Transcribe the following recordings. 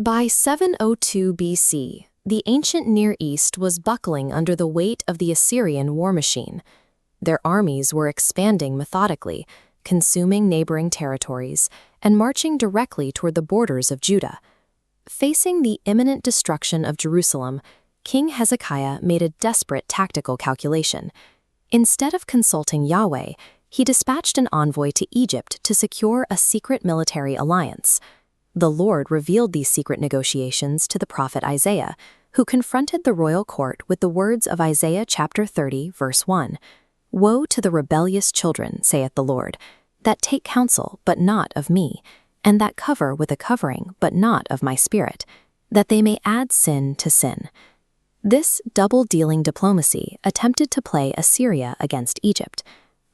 By 702 BC, the ancient Near East was buckling under the weight of the Assyrian war machine. Their armies were expanding methodically, consuming neighboring territories, and marching directly toward the borders of Judah. Facing the imminent destruction of Jerusalem, King Hezekiah made a desperate tactical calculation. Instead of consulting Yahweh, he dispatched an envoy to Egypt to secure a secret military alliance. The Lord revealed these secret negotiations to the prophet Isaiah, who confronted the royal court with the words of Isaiah chapter 30, verse 1. "Woe to the rebellious children, saith the Lord, that take counsel, but not of me, and that cover with a covering, but not of my spirit, that they may add sin to sin." This double-dealing diplomacy attempted to play Assyria against Egypt.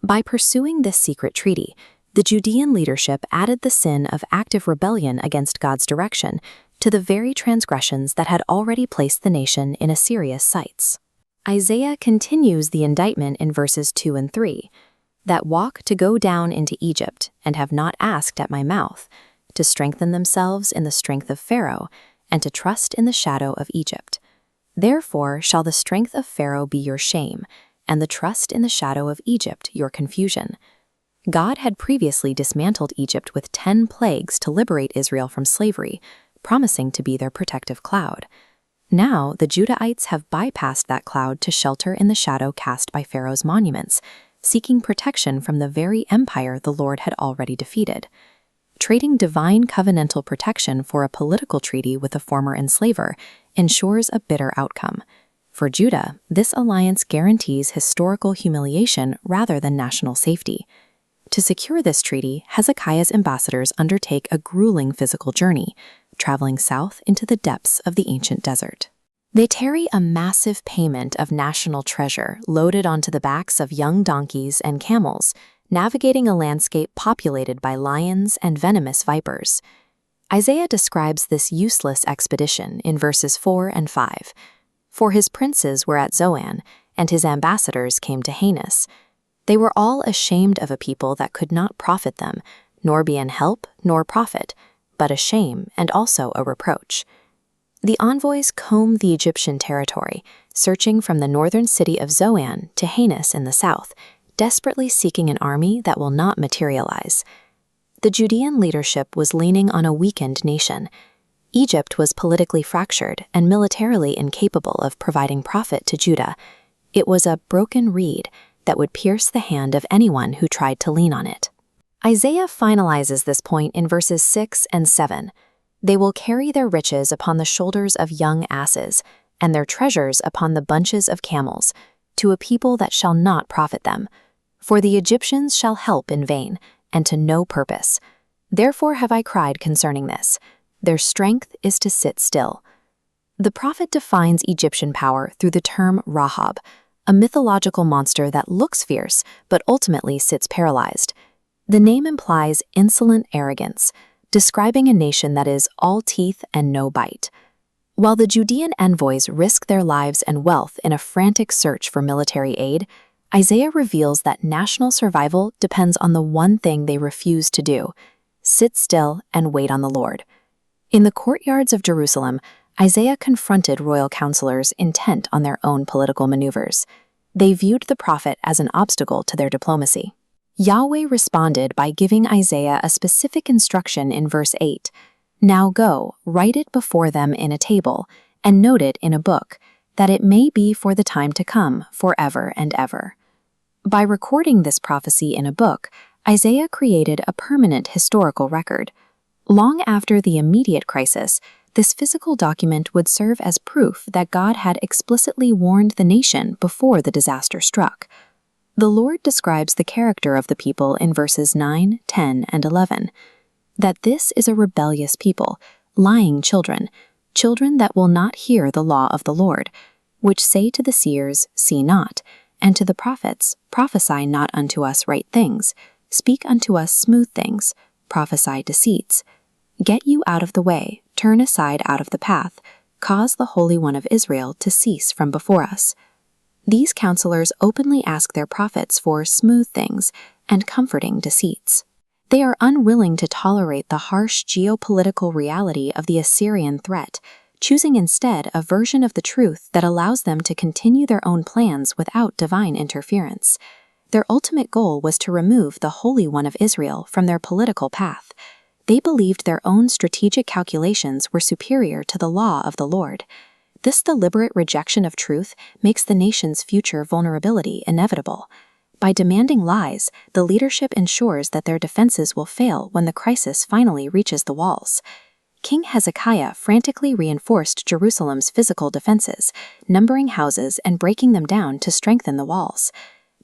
By pursuing this secret treaty, the Judean leadership added the sin of active rebellion against God's direction to the very transgressions that had already placed the nation in Assyria's sights. Isaiah continues the indictment in verses 2 and 3, "That walk to go down into Egypt, and have not asked at my mouth, to strengthen themselves in the strength of Pharaoh, and to trust in the shadow of Egypt. Therefore shall the strength of Pharaoh be your shame, and the trust in the shadow of Egypt your confusion." God had previously dismantled Egypt with 10 plagues to liberate Israel from slavery, promising to be their protective cloud. Now, the Judahites have bypassed that cloud to shelter in the shadow cast by Pharaoh's monuments, seeking protection from the very empire the Lord had already defeated. Trading divine covenantal protection for a political treaty with a former enslaver ensures a bitter outcome. For Judah, this alliance guarantees historical humiliation rather than national safety. To secure this treaty, Hezekiah's ambassadors undertake a grueling physical journey, traveling south into the depths of the ancient desert. They carry a massive payment of national treasure loaded onto the backs of young donkeys and camels, navigating a landscape populated by lions and venomous vipers. Isaiah describes this useless expedition in verses 4 and 5. "For his princes were at Zoan, and his ambassadors came to Hanes. They were all ashamed of a people that could not profit them, nor be an help nor profit, but a shame and also a reproach." The envoys comb the Egyptian territory, searching from the northern city of Zoan to Hanes in the south, desperately seeking an army that will not materialize. The Judean leadership was leaning on a weakened nation. Egypt was politically fractured and militarily incapable of providing profit to Judah. It was a broken reed that would pierce the hand of anyone who tried to lean on it. Isaiah finalizes this point in verses 6 and 7. "They will carry their riches upon the shoulders of young asses, and their treasures upon the bunches of camels, to a people that shall not profit them. For the Egyptians shall help in vain, and to no purpose. Therefore have I cried concerning this. Their strength is to sit still." The prophet defines Egyptian power through the term Rahab, a mythological monster that looks fierce but ultimately sits paralyzed. The name implies insolent arrogance, describing a nation that is all teeth and no bite. While the Judean envoys risk their lives and wealth in a frantic search for military aid, Isaiah reveals that national survival depends on the one thing they refuse to do: sit still and wait on the Lord. In the courtyards of Jerusalem, Isaiah confronted royal counselors intent on their own political maneuvers. They viewed the prophet as an obstacle to their diplomacy. Yahweh responded by giving Isaiah a specific instruction in verse 8. "Now go, write it before them in a table, and note it in a book, that it may be for the time to come, forever and ever." By recording this prophecy in a book, Isaiah created a permanent historical record. Long after the immediate crisis, this physical document would serve as proof that God had explicitly warned the nation before the disaster struck. The Lord describes the character of the people in verses 9, 10, and 11. That this is a rebellious people, lying children, children that will not hear the law of the Lord, which say to the seers, See not, and to the prophets, Prophesy not unto us right things, speak unto us smooth things, prophesy deceits. Get you out of the way, turn aside out of the path, cause the Holy One of Israel to cease from before us. These counselors openly ask their prophets for smooth things and comforting deceits. They are unwilling to tolerate the harsh geopolitical reality of the Assyrian threat, choosing instead a version of the truth that allows them to continue their own plans without divine interference. Their ultimate goal was to remove the Holy One of Israel from their political path. They believed their own strategic calculations were superior to the law of the Lord. This deliberate rejection of truth makes the nation's future vulnerability inevitable. By demanding lies, the leadership ensures that their defenses will fail when the crisis finally reaches the walls. King Hezekiah frantically reinforced Jerusalem's physical defenses, numbering houses and breaking them down to strengthen the walls.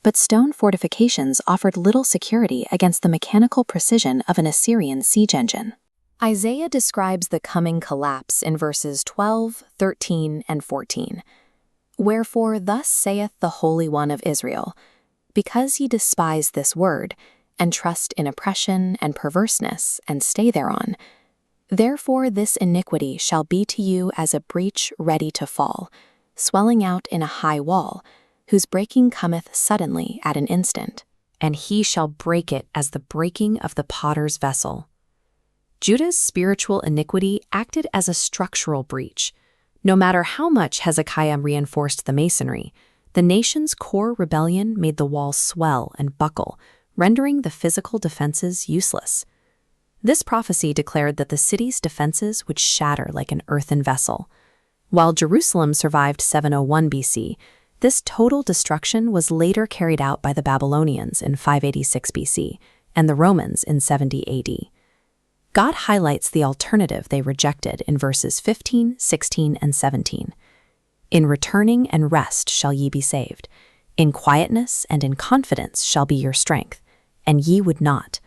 But stone fortifications offered little security against the mechanical precision of an Assyrian siege engine. Isaiah describes the coming collapse in verses 12, 13, and 14. "Wherefore thus saith the Holy One of Israel, because ye despise this word, and trust in oppression and perverseness, and stay thereon, therefore this iniquity shall be to you as a breach ready to fall, swelling out in a high wall, whose breaking cometh suddenly at an instant, and he shall break it as the breaking of the potter's vessel." Judah's spiritual iniquity acted as a structural breach. No matter how much Hezekiah reinforced the masonry, the nation's core rebellion made the walls swell and buckle, rendering the physical defenses useless. This prophecy declared that the city's defenses would shatter like an earthen vessel. While Jerusalem survived 701 BC, this total destruction was later carried out by the Babylonians in 586 BC and the Romans in 70 AD. God highlights the alternative they rejected in verses 15, 16, and 17. "In returning and rest shall ye be saved. In quietness and in confidence shall be your strength. And ye would not.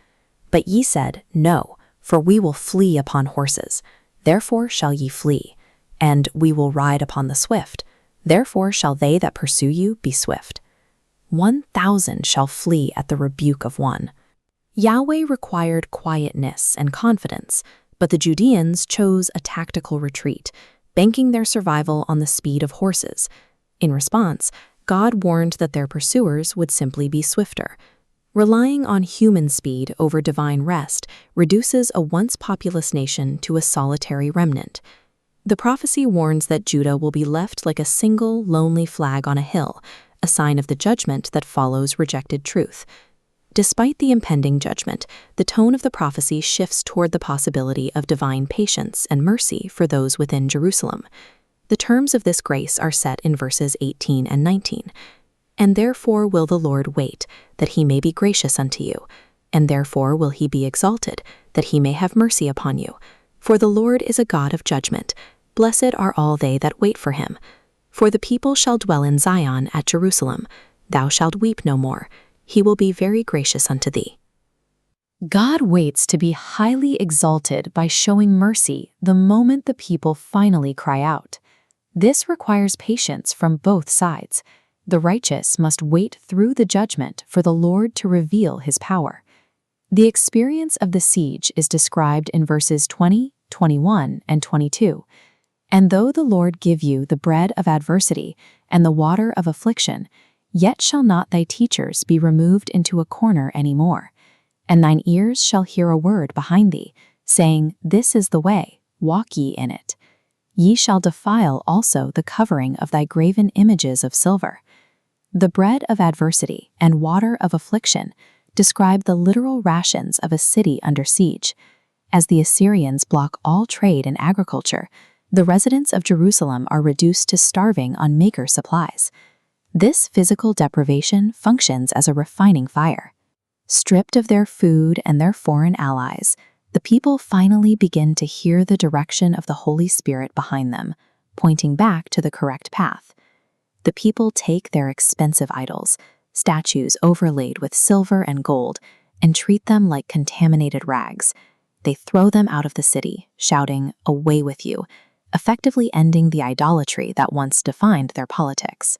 But ye said, No, for we will flee upon horses. Therefore shall ye flee. And we will ride upon the swift. Therefore shall they that pursue you be swift. 1,000 shall flee at the rebuke of one." Yahweh required quietness and confidence, but the Judeans chose a tactical retreat, banking their survival on the speed of horses. In response, God warned that their pursuers would simply be swifter. Relying on human speed over divine rest reduces a once populous nation to a solitary remnant. The prophecy warns that Judah will be left like a single, lonely flag on a hill, a sign of the judgment that follows rejected truth. Despite the impending judgment, the tone of the prophecy shifts toward the possibility of divine patience and mercy for those within Jerusalem. The terms of this grace are set in verses 18 and 19. "And therefore will the Lord wait, that he may be gracious unto you. And therefore will he be exalted, that he may have mercy upon you. For the Lord is a God of judgment. Blessed are all they that wait for him. For the people shall dwell in Zion at Jerusalem. Thou shalt weep no more. He will be very gracious unto thee." God waits to be highly exalted by showing mercy the moment the people finally cry out. This requires patience from both sides. The righteous must wait through the judgment for the Lord to reveal his power. The experience of the siege is described in verses 20, 21, and 22. "And though the Lord give you the bread of adversity and the water of affliction, yet shall not thy teachers be removed into a corner any more. And thine ears shall hear a word behind thee, saying, This is the way, walk ye in it. Ye shall defile also the covering of thy graven images of silver." The bread of adversity and water of affliction describe the literal rations of a city under siege. As the Assyrians block all trade and agriculture, the residents of Jerusalem are reduced to starving on maker supplies. This physical deprivation functions as a refining fire. Stripped of their food and their foreign allies, the people finally begin to hear the direction of the Holy Spirit behind them, pointing back to the correct path. The people take their expensive idols, statues overlaid with silver and gold, and treat them like contaminated rags. They throw them out of the city, shouting, "Away with you," effectively ending the idolatry that once defined their politics.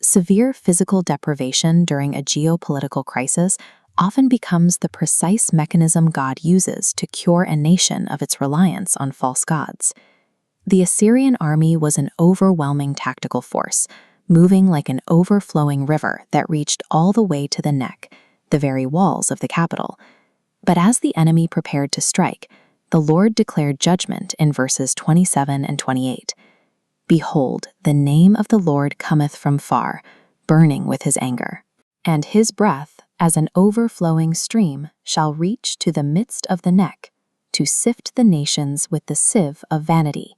Severe physical deprivation during a geopolitical crisis often becomes the precise mechanism God uses to cure a nation of its reliance on false gods. The Assyrian army was an overwhelming tactical force, moving like an overflowing river that reached all the way to the neck, the very walls of the capital. But as the enemy prepared to strike, the Lord declared judgment in verses 27 and 28. Behold, the name of the Lord cometh from far, burning with his anger. And his breath, as an overflowing stream, shall reach to the midst of the neck, to sift the nations with the sieve of vanity.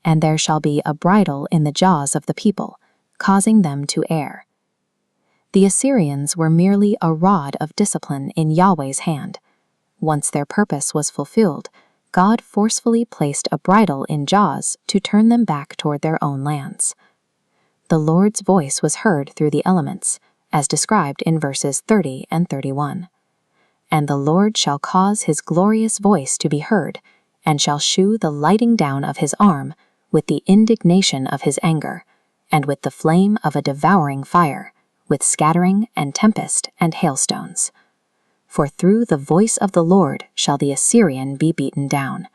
And there shall be a bridle in the jaws of the people, causing them to err. The Assyrians were merely a rod of discipline in Yahweh's hand. Once their purpose was fulfilled, God forcefully placed a bridle in jaws to turn them back toward their own lands. The Lord's voice was heard through the elements, as described in verses 30 and 31. And the Lord shall cause his glorious voice to be heard, and shall shew the lighting down of his arm with the indignation of his anger, and with the flame of a devouring fire, with scattering and tempest and hailstones. For through the voice of the Lord shall the Assyrian be beaten down.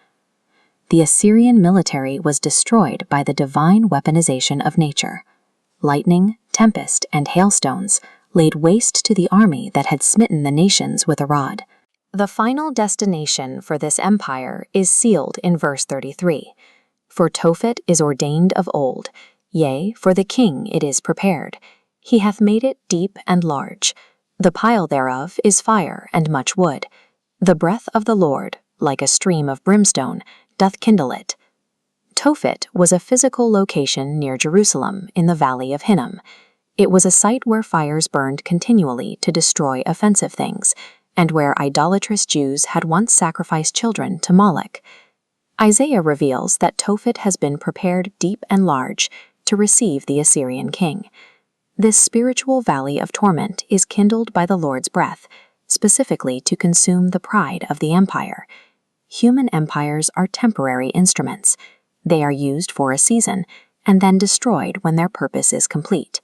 The Assyrian military was destroyed by the divine weaponization of nature. Lightning, tempest, and hailstones laid waste to the army that had smitten the nations with a rod. The final destination for this empire is sealed in verse 33. For Tophet is ordained of old, yea, for the king it is prepared. He hath made it deep and large. The pile thereof is fire and much wood. The breath of the Lord, like a stream of brimstone, doth kindle it. Tophet was a physical location near Jerusalem in the valley of Hinnom. It was a site where fires burned continually to destroy offensive things, and where idolatrous Jews had once sacrificed children to Moloch. Isaiah reveals that Tophet has been prepared deep and large to receive the Assyrian king. This spiritual valley of torment is kindled by the Lord's breath, specifically to consume the pride of the empire. Human empires are temporary instruments. They are used for a season, and then destroyed when their purpose is complete.